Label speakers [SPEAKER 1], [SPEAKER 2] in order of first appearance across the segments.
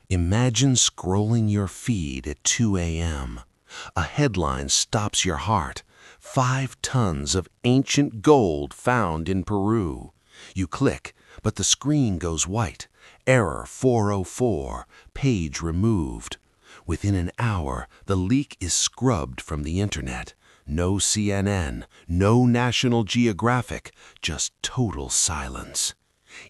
[SPEAKER 1] Imagine scrolling your feed at 2 a.m. A headline stops your heart. 5 tons of ancient gold found in Peru. You click, but the screen goes white. Error 404, page removed. Within an hour, the leak is scrubbed from the internet. No CNN, no National Geographic, just total silence.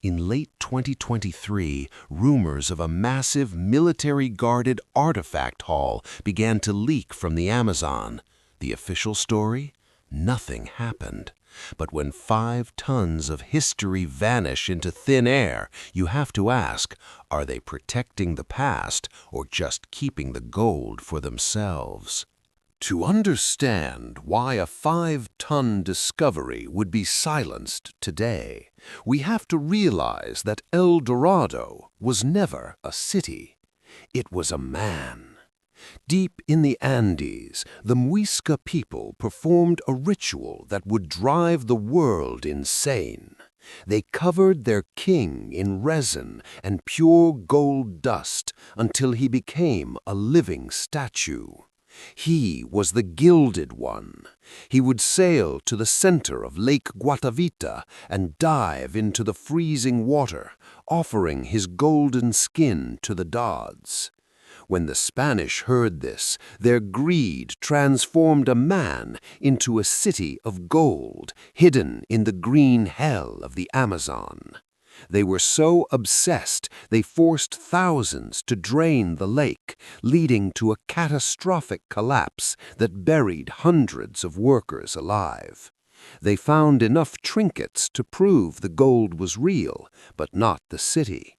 [SPEAKER 1] In late 2023, rumors of a massive military-guarded artifact haul began to leak from the Amazon. The official story? Nothing happened. But when 5 tons of history vanish into thin air, you have to ask, are they protecting the past or just keeping the gold for themselves? To understand why a 5-ton discovery would be silenced today, we have to realize that Eldorado was never a city. It was a man. Deep in the Andes, the Muisca people performed a ritual that would drive the world insane. They covered their king in resin and pure gold dust until he became a living statue. He was the Gilded One. He would sail to the center of Lake Guatavita and dive into the freezing water, offering his golden skin to the gods. When the Spanish heard this, their greed transformed a man into a city of gold, hidden in the green hell of the Amazon. They were so obsessed they forced thousands to drain the lake, leading to a catastrophic collapse that buried hundreds of workers alive. They found enough trinkets to prove the gold was real, but not the city.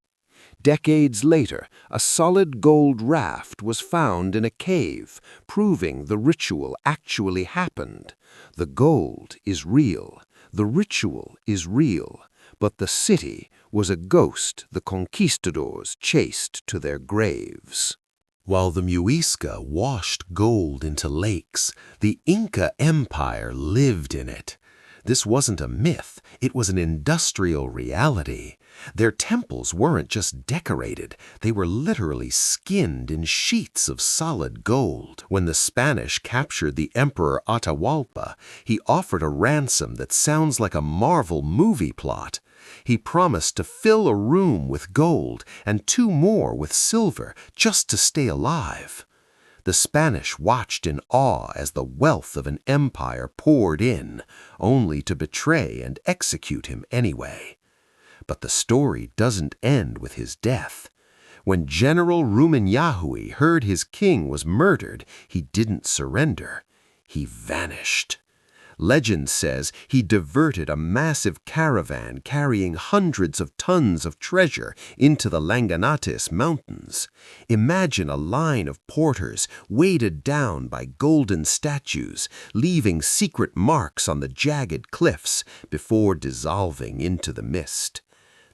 [SPEAKER 1] Decades later, a solid gold raft was found in a cave, proving the ritual actually happened. The gold is real, the ritual is real, but the city was a ghost the conquistadors chased to their graves. While the Muisca washed gold into lakes, the Inca Empire lived in it. This wasn't a myth, it was an industrial reality. Their temples weren't just decorated, they were literally skinned in sheets of solid gold. When the Spanish captured the Emperor Atahualpa, he offered a ransom that sounds like a Marvel movie plot. He promised to fill a room with gold and 2 more with silver just to stay alive. The Spanish watched in awe as the wealth of an empire poured in, only to betray and execute him anyway. But the story doesn't end with his death. When General Rumiñahui heard his king was murdered, he didn't surrender. He vanished. Legend says he diverted a massive caravan carrying hundreds of tons of treasure into the Llanganates mountains. Imagine a line of porters weighted down by golden statues, leaving secret marks on the jagged cliffs before dissolving into the mist.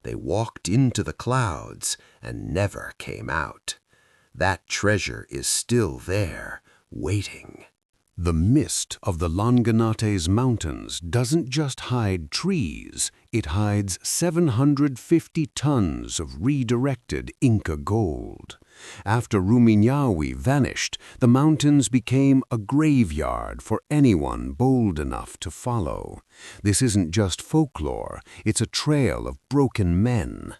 [SPEAKER 1] They walked into the clouds and never came out. That treasure is still there, waiting. The mist of the Llanganates mountains doesn't just hide trees, it hides 750 tons of redirected Inca gold. After Rumiñahui vanished, the mountains became a graveyard for anyone bold enough to follow. This isn't just folklore, it's a trail of broken men.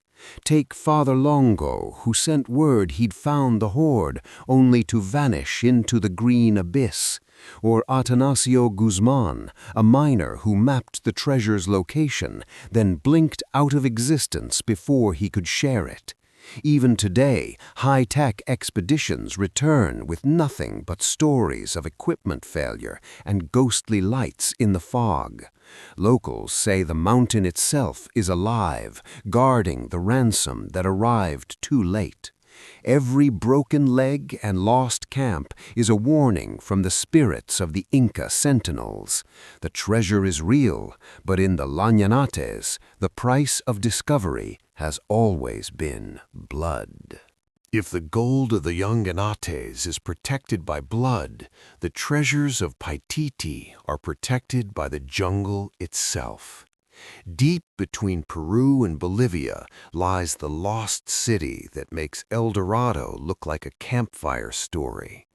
[SPEAKER 1] Take Father Longo, who sent word he'd found the hoard, only to vanish into the green abyss. Or Atanasio Guzman, a miner who mapped the treasure's location, then blinked out of existence before he could share it. Even today, high-tech expeditions return with nothing but stories of equipment failure and ghostly lights in the fog. Locals say the mountain itself is alive, guarding the ransom that arrived too late. Every broken leg and lost camp is a warning from the spirits of the Inca sentinels. The treasure is real, but in the Llanganates, the price of discovery has always been blood. If the gold of the Llanganates is protected by blood, the treasures of Paititi are protected by the jungle itself. Deep between Peru and Bolivia lies the lost city that makes Eldorado look like a campfire story.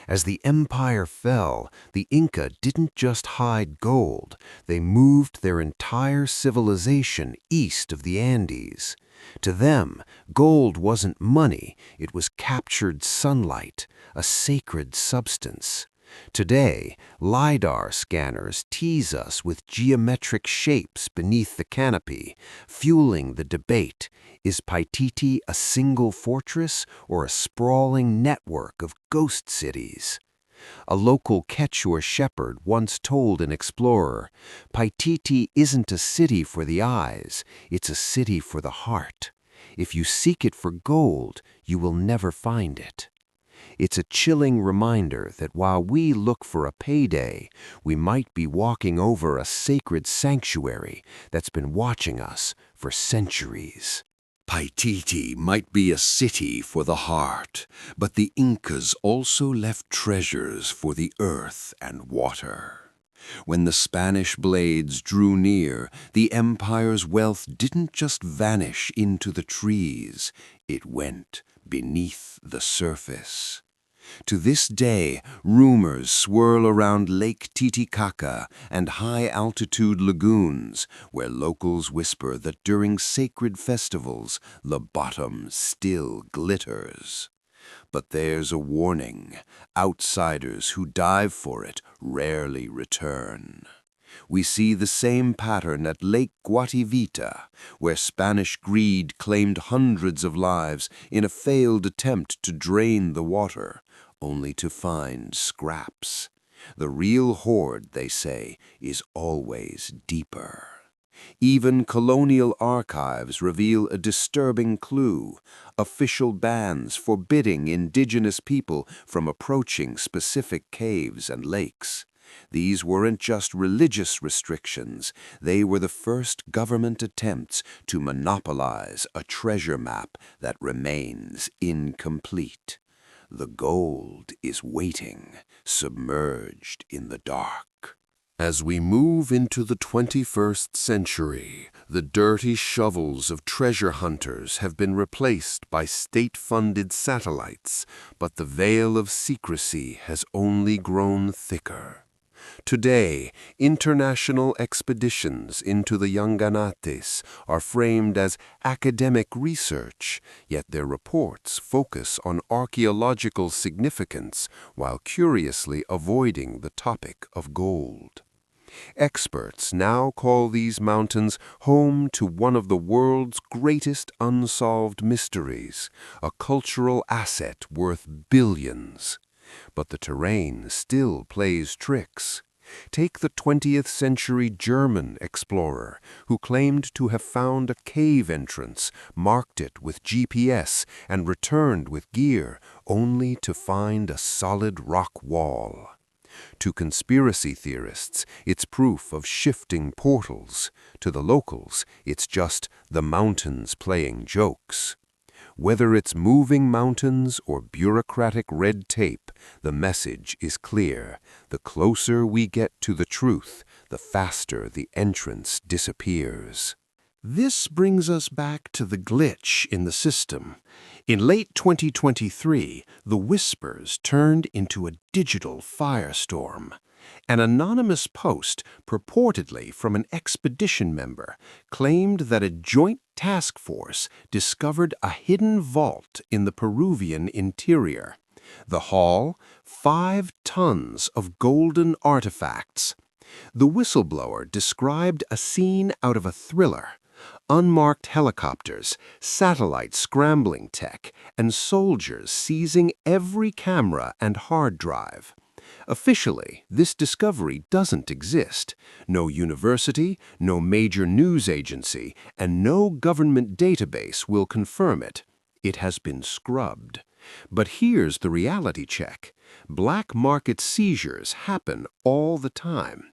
[SPEAKER 1] As the empire fell, the Inca didn't just hide gold, they moved their entire civilization east of the Andes. To them, gold wasn't money, it was captured sunlight, a sacred substance. Today, LiDAR scanners tease us with geometric shapes beneath the canopy, fueling the debate: is Paititi a single fortress or a sprawling network of ghost cities? A local Quechua shepherd once told an explorer, "Paititi isn't a city for the eyes, it's a city for the heart. If you seek it for gold, you will never find it." It's a chilling reminder that while we look for a payday, we might be walking over a sacred sanctuary that's been watching us for centuries. Paititi might be a city for the heart, but the Incas also left treasures for the earth and water. When the Spanish blades drew near, the empire's wealth didn't just vanish into the trees, it went beneath the surface. To this day, rumors swirl around Lake Titicaca and high-altitude lagoons, where locals whisper that during sacred festivals, the bottom still glitters. But there's a warning: outsiders who dive for it rarely return. We see the same pattern at Lake Guatavita, where Spanish greed claimed hundreds of lives in a failed attempt to drain the water, only to find scraps. The real hoard, they say, is always deeper. Even colonial archives reveal a disturbing clue: official bans forbidding indigenous people from approaching specific caves and lakes. These weren't just religious restrictions, they were the first government attempts to monopolize a treasure map that remains incomplete. The gold is waiting, submerged in the dark. As we move into the 21st century, the dirty shovels of treasure hunters have been replaced by state-funded satellites, but the veil of secrecy has only grown thicker. Today, international expeditions into the Llanganates are framed as academic research, yet their reports focus on archaeological significance while curiously avoiding the topic of gold. Experts now call these mountains home to one of the world's greatest unsolved mysteries, a cultural asset worth billions. But the terrain still plays tricks. Take the 20th century German explorer who claimed to have found a cave entrance, marked it with GPS, and returned with gear, only to find a solid rock wall. To conspiracy theorists, it's proof of shifting portals. To the locals, it's just the mountains playing jokes. Whether it's moving mountains or bureaucratic red tape, the message is clear: the closer we get to the truth, the faster the entrance disappears. This brings us back to the glitch in the system. In late 2023, the whispers turned into a digital firestorm. An anonymous post, purportedly from an expedition member, claimed that a joint task force discovered a hidden vault in the Peruvian interior. The haul: 5 tons of golden artifacts. The whistleblower described a scene out of a thriller: unmarked helicopters, satellite scrambling tech, and soldiers seizing every camera and hard drive. Officially, this discovery doesn't exist. No university, no major news agency, and no government database will confirm it. It has been scrubbed. But here's the reality check: black market seizures happen all the time.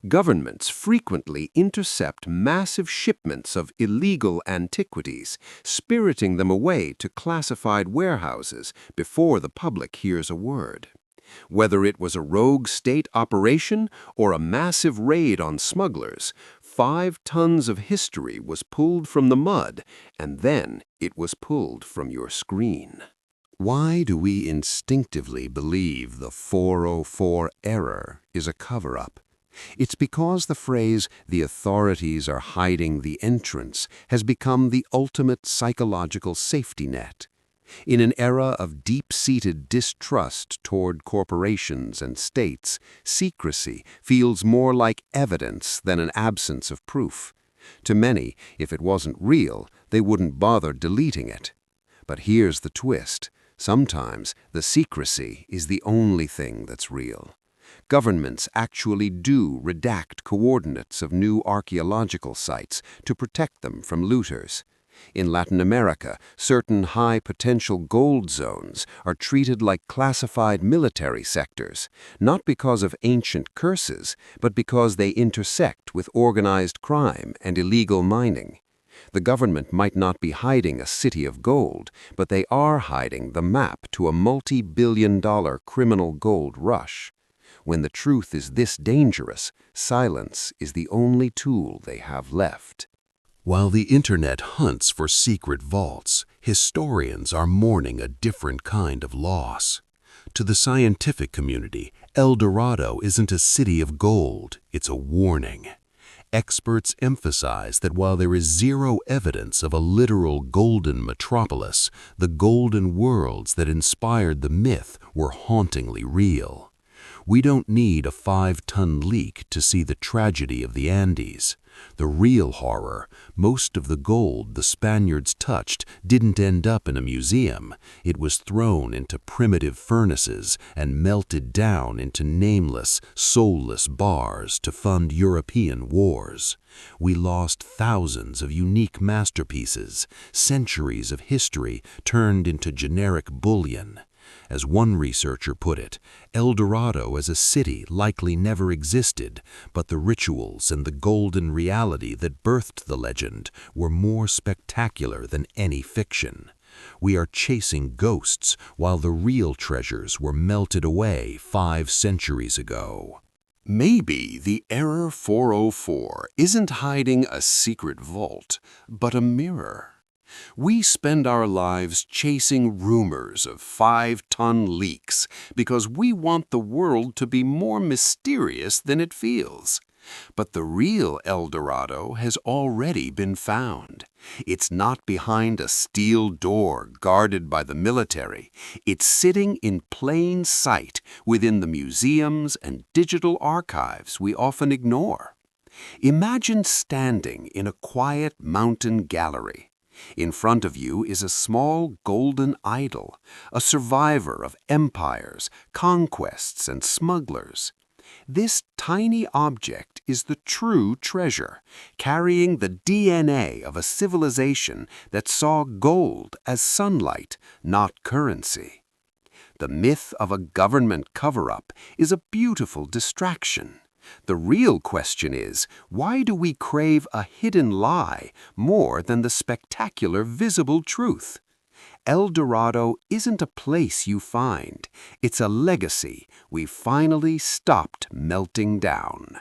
[SPEAKER 1] Governments frequently intercept massive shipments of illegal antiquities, spiriting them away to classified warehouses before the public hears a word. Whether it was a rogue state operation or a massive raid on smugglers, 5 tons of history was pulled from the mud, and then it was pulled from your screen. Why do we instinctively believe the 404 error is a cover-up? It's because the phrase, "the authorities are hiding the entrance," has become the ultimate psychological safety net. In an era of deep-seated distrust toward corporations and states, secrecy feels more like evidence than an absence of proof. To many, if it wasn't real, they wouldn't bother deleting it. But here's the twist. Sometimes the secrecy is the only thing that's real. Governments actually do redact coordinates of new archaeological sites to protect them from looters. In Latin America, certain high-potential gold zones are treated like classified military sectors, not because of ancient curses, but because they intersect with organized crime and illegal mining. The government might not be hiding a city of gold, but they are hiding the map to a multi-billion-dollar criminal gold rush. When the truth is this dangerous, silence is the only tool they have left. While the internet hunts for secret vaults, historians are mourning a different kind of loss. To the scientific community, Eldorado isn't a city of gold, it's a warning. Experts emphasize that while there is zero evidence of a literal golden metropolis, the golden worlds that inspired the myth were hauntingly real. We don't need a 5-ton leak to see the tragedy of the Andes. The real horror, most of the gold the Spaniards touched didn't end up in a museum. It was thrown into primitive furnaces and melted down into nameless, soulless bars to fund European wars. We lost thousands of unique masterpieces, centuries of history turned into generic bullion. As one researcher put it, Eldorado as a city likely never existed, but the rituals and the golden reality that birthed the legend were more spectacular than any fiction. We are chasing ghosts while the real treasures were melted away 5 centuries ago. Maybe the Error 404 isn't hiding a secret vault, but a mirror. We spend our lives chasing rumors of 5-ton leaks because we want the world to be more mysterious than it feels. But the real Eldorado has already been found. It's not behind a steel door guarded by the military. It's sitting in plain sight within the museums and digital archives we often ignore. Imagine standing in a quiet mountain gallery. In front of you is a small golden idol, a survivor of empires, conquests, and smugglers. This tiny object is the true treasure, carrying the DNA of a civilization that saw gold as sunlight, not currency. The myth of a government cover-up is a beautiful distraction. The real question is, why do we crave a hidden lie more than the spectacular visible truth? Eldorado isn't a place you find. It's a legacy we finally stopped melting down.